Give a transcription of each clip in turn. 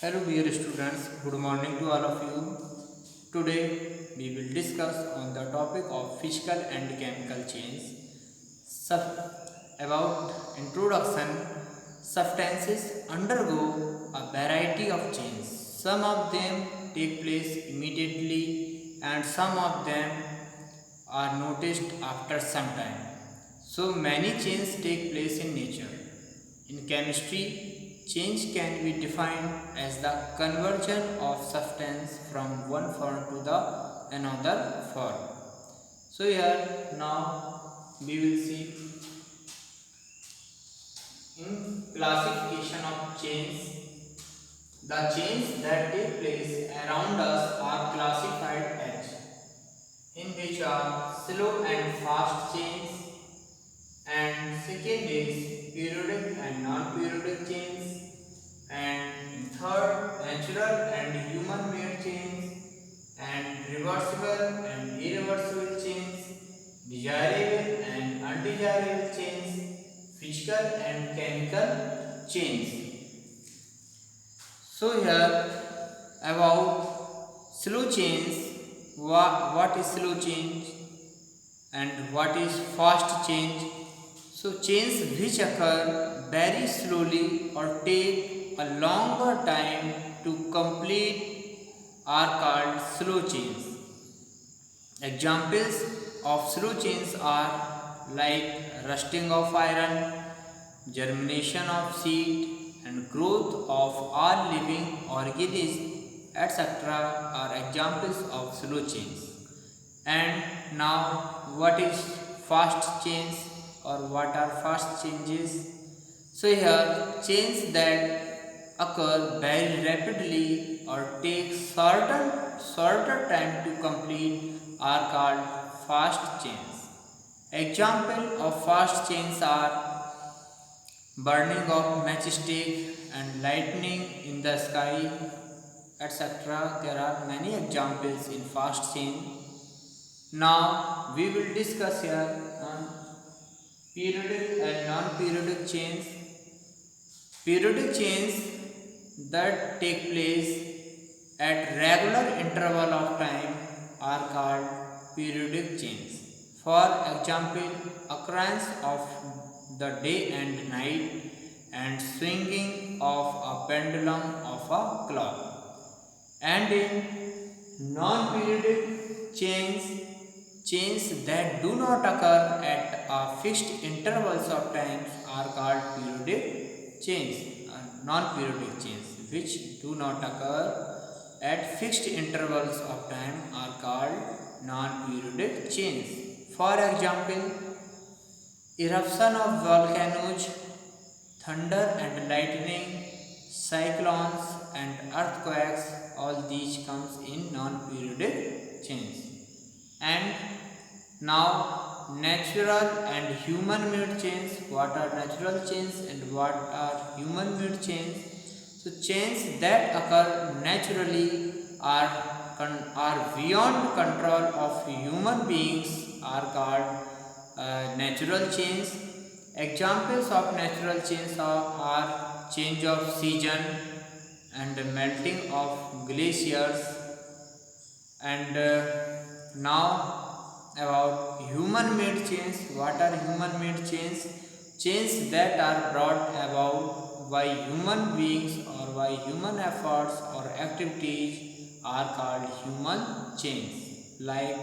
Hello dear students, good morning to all of you. Today we will discuss on the topic of physical and chemical change. About introduction, substances undergo a variety of change. Some of them take place immediately and some of them are noticed after some time. So many changes take place in nature. In chemistry, change can be defined as the conversion of substance from one form to the another form. So here now we will see in classification of change, the changes that take place around us are classified as in which are slow and fast change, and second is periodic and non-periodic change, and third natural and human made change, and reversible and irreversible change, desirable and undesirable change, physical and chemical change. So here about slow change, what is slow change and what is fast change. So changes which occur very slowly or take a longer time to complete are called slow change. Examples of slow change are like rusting of iron, germination of seed, and growth of all living organisms, etc. are examples of slow change. And now, what is fast change or what are fast changes? So, here change that occur very rapidly or take shorter time to complete are called fast change. Example of fast change are burning of matchstick and lightning in the sky, etc. There are many examples in fast change. Now we will discuss here on periodic and non-periodic change. Periodic change that take place at regular interval of time are called periodic change. For example, occurrence of the day and night and swinging of a pendulum of a clock. And in non-periodic changes that do not occur at a fixed intervals of times are called periodic change. Non-periodic change which do not occur at fixed intervals of time are called non-periodic change. For example, eruption of volcanoes, thunder and lightning, cyclones and earthquakes, all these comes in non-periodic change. And now natural and human made change. What are natural change and what are human made change? So changes that occur naturally are beyond control of human beings are called natural change. Examples of natural change are change of season and melting of glaciers. And now about human made change. What are human made change? Change that are brought about by human beings or by human efforts or activities are called human change, like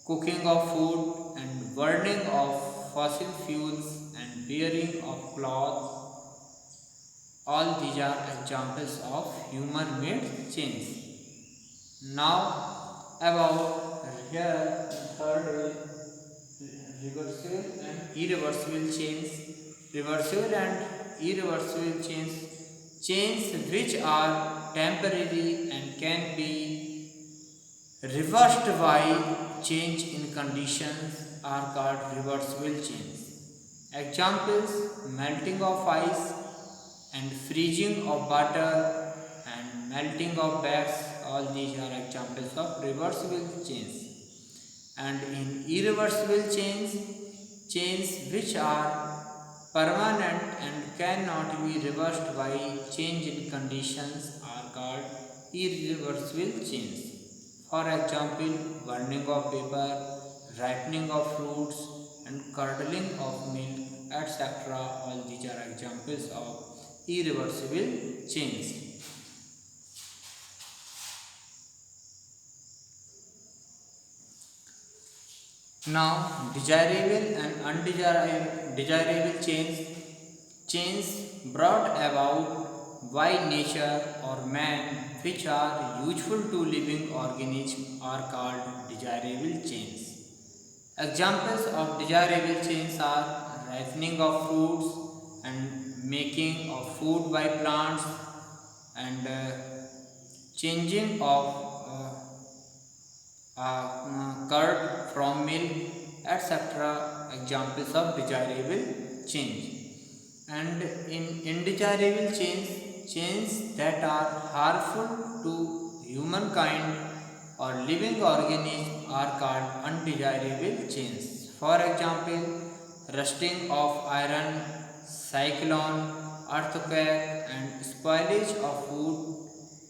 cooking of food and burning of fossil fuels and wearing of cloth. All these are examples of human made change. Now about here third is reversible and irreversible change. Reversible and irreversible change which are temporary and can be reversed by change in conditions are called reversible change. Examples melting of ice and freezing of butter and melting of wax, all these are examples of reversible change. And in irreversible change which are permanent and cannot be reversed by change in conditions are called irreversible change. For example, burning of paper, ripening of fruits, and curdling of milk, etc. All these are examples of irreversible change. Now, desirable and undesirable change brought about by nature or man, which are useful to living organisms, are called desirable change. Examples of desirable change are ripening of fruits and making of food by plants, and changing of curd from milk, etc. Examples of desirable change. And in undesirable change that are harmful to humankind or living organism are called undesirable change. For example, rusting of iron, cyclone, earthquake, and spoilage of food.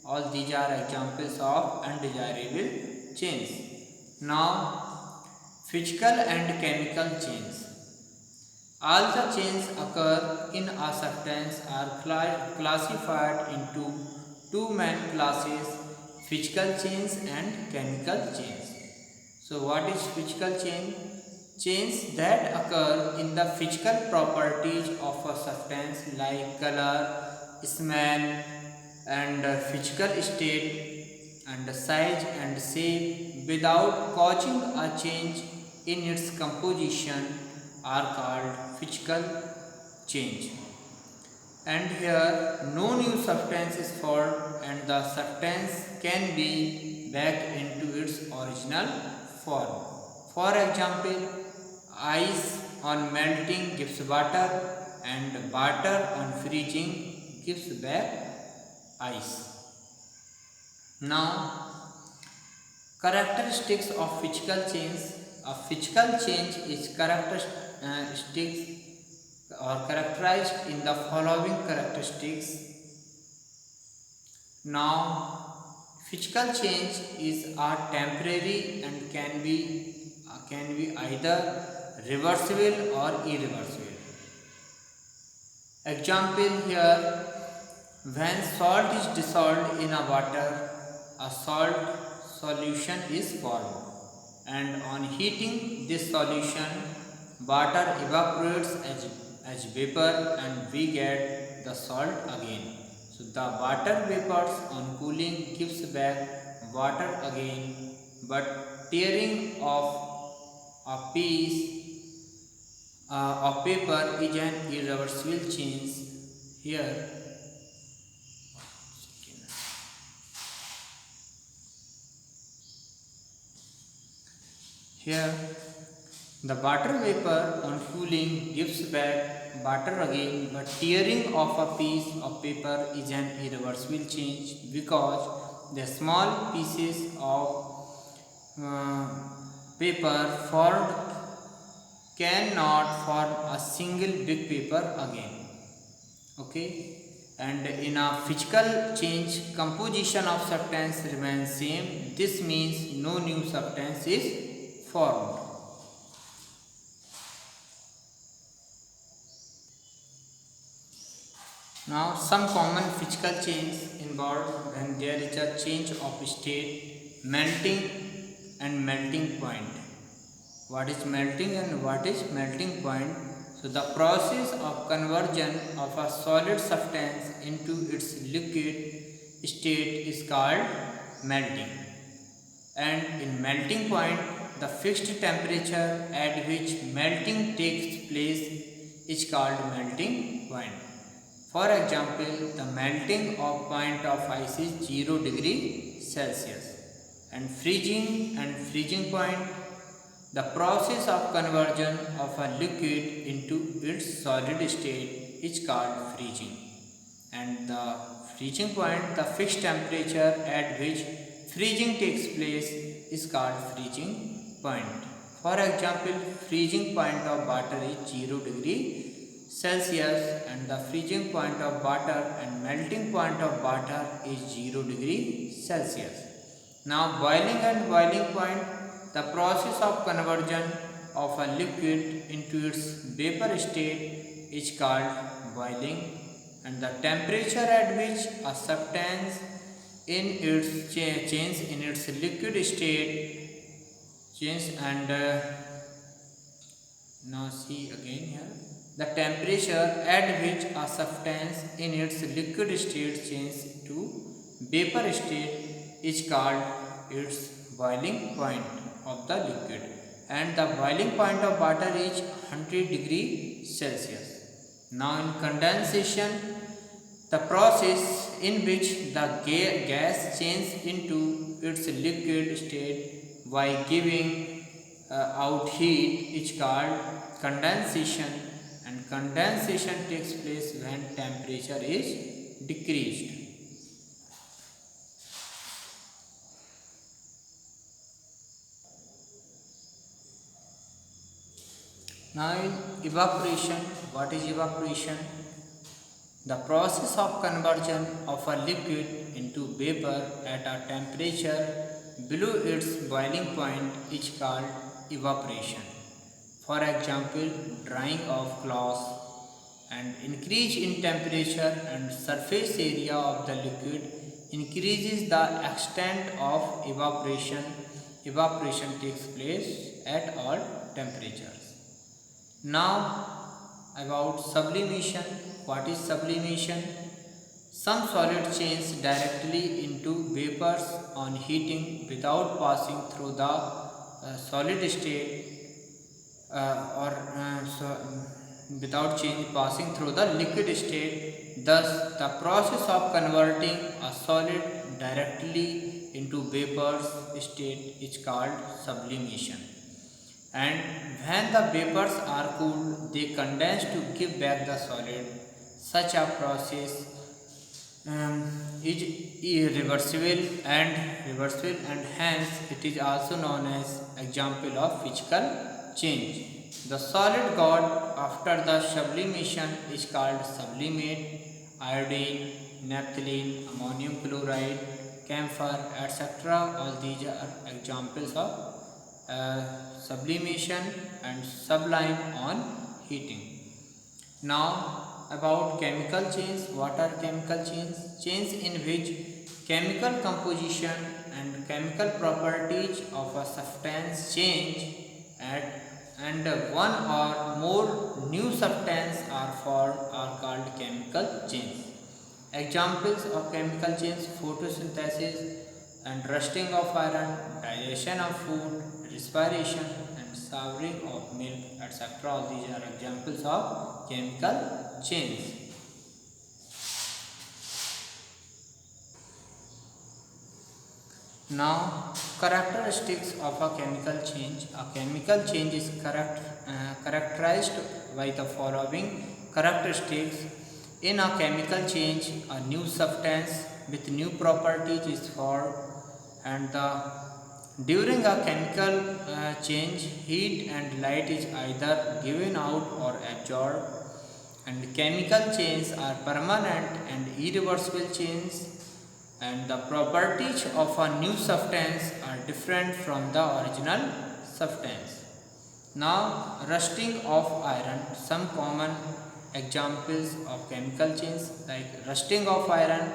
All these are examples of undesirable change. Now, physical and chemical change. All the changes occur in a substance are classified into two main classes: physical change and chemical change. So, what is physical change? Change that occur in the physical properties of a substance like color, smell, and physical state and size and shape without causing a change in its composition are called physical change. And here no new substance is formed and the substance can be back into its original form. For example, ice on melting gives water and water on freezing gives back ice. Now, characteristics of physical change. A physical change is characteristics or characterized in the following characteristics. Now, physical change is a temporary and can be either reversible or irreversible. Example here: when salt is dissolved in a water, a salt solution is formed, and on heating this solution, water evaporates as vapor and we get the salt again. So the water vapors on cooling gives back water again, but tearing of a piece of paper is an irreversible change. Here the water vapor on cooling gives back water again, but tearing of a piece of paper is an irreversible change because the small pieces of paper formed cannot form a single big paper again. Okay, and in a physical change, composition of substance remains same. This means no new substance is formed. Now, some common physical change involved when there is a change of state: melting and melting point. What is melting and what is melting point? So, the process of conversion of a solid substance into its liquid state is called melting. And in melting point, the fixed temperature at which melting takes place is called melting point. For example, the melting of point of ice is 0 degree Celsius, and freezing point, the process of conversion of a liquid into its solid state is called freezing. And the freezing point, the fixed temperature at which freezing takes place is called freezing point. For example, freezing point of water is 0 degree Celsius, and the freezing point of water and melting point of water is 0 degree Celsius. Now boiling and boiling point, the process of conversion of a liquid into its vapor state is called boiling, and the temperature at which a substance in its change in its liquid state change and now see again here, the temperature at which a substance in its liquid state changes to vapor state is called its boiling point of the liquid, and the boiling point of water is 100 degree Celsius. Now in condensation, the process in which the gas changes into its liquid state by giving out heat is called condensation, and condensation takes place when temperature is decreased. Now in evaporation, what is evaporation? The process of conversion of a liquid into vapor at a temperature below its boiling point is called evaporation. For example, drying of cloth, and increase in temperature and surface area of the liquid increases the extent of evaporation. Evaporation takes place at all temperatures. Now about sublimation. What is sublimation? Some solid change directly into vapors on heating without passing through the solid state without change passing through the liquid state. Thus, the process of converting a solid directly into vapors state is called sublimation. And when the vapors are cooled, they condense to give back the solid. Such a process is irreversible and hence it is also known as example of physical change. The solid got after the sublimation is called sublimate. Iodine, naphthalene, ammonium chloride, camphor, etc. All these are examples of sublimation and sublime on heating. Now about chemical change. What are chemical change? Change in which chemical composition and chemical properties of a substance change and one or more new substance are formed are called chemical change. Examples of chemical change: photosynthesis and rusting of iron, digestion of food, respiration and souring of milk, etc. All these are examples of chemical change. Now, characteristics of a chemical change. A chemical change is characterized by the following characteristics. In a chemical change, a new substance with new properties is formed, and during a chemical change, heat and light is either given out or absorbed, and chemical changes are permanent and irreversible changes, and the properties of a new substance are different from the original substance. Now, rusting of iron. Some common examples of chemical change like rusting of iron.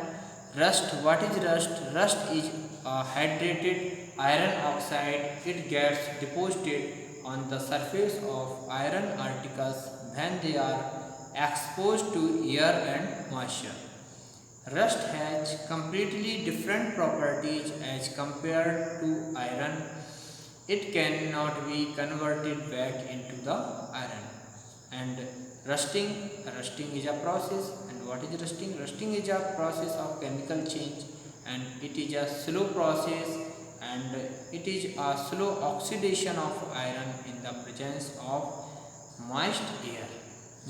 Rust. What is rust? Rust is hydrated iron oxide. It gets deposited on the surface of iron articles when they are exposed to air and moisture. Rust has completely different properties as compared to iron. It cannot be converted back into the iron. And rusting is a process. And what is rusting? Rusting is a process of chemical change, and it is a slow process, and it is a slow oxidation of iron in the presence of moist air.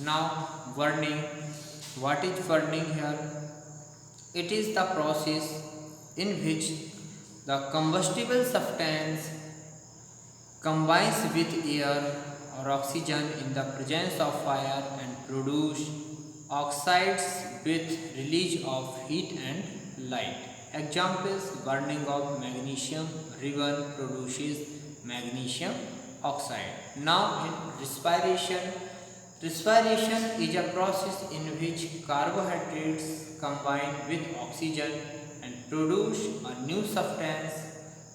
Now burning. What is burning here? It is the process in which the combustible substance combines with air or oxygen in the presence of fire and produce oxides with release of heat and light. Examples: burning of magnesium ribbon produces magnesium oxide. Now in respiration. Respiration is a process in which carbohydrates combine with oxygen and produce a new substance,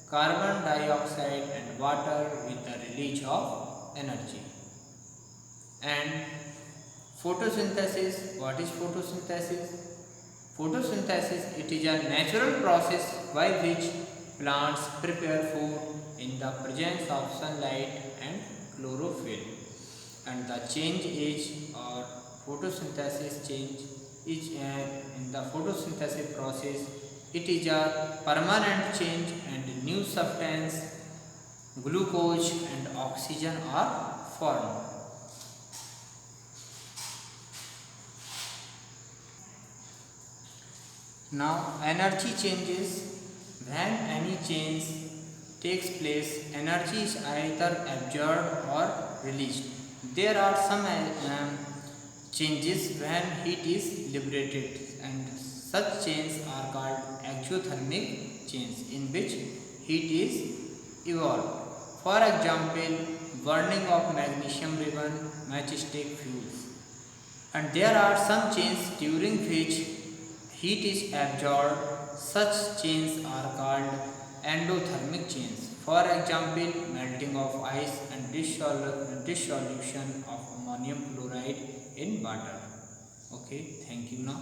carbon dioxide and water, with the release of energy. And photosynthesis. What is photosynthesis? Photosynthesis, it is a natural process by which plants prepare food in the presence of sunlight and chlorophyll. And the change is, or photosynthesis change is in the photosynthesis process, it is a permanent change and new substance, glucose and oxygen are formed. Now energy changes. When any change takes place, energy is either absorbed or released. There are some changes when heat is liberated, and such changes are called exothermic changes, in which heat is evolved. For example, burning of magnesium ribbon, matchstick fuels. And there are some changes during which heat is absorbed. Such chains are called endothermic chains. For example, melting of ice and dissolution of ammonium chloride in water. Okay, thank you now.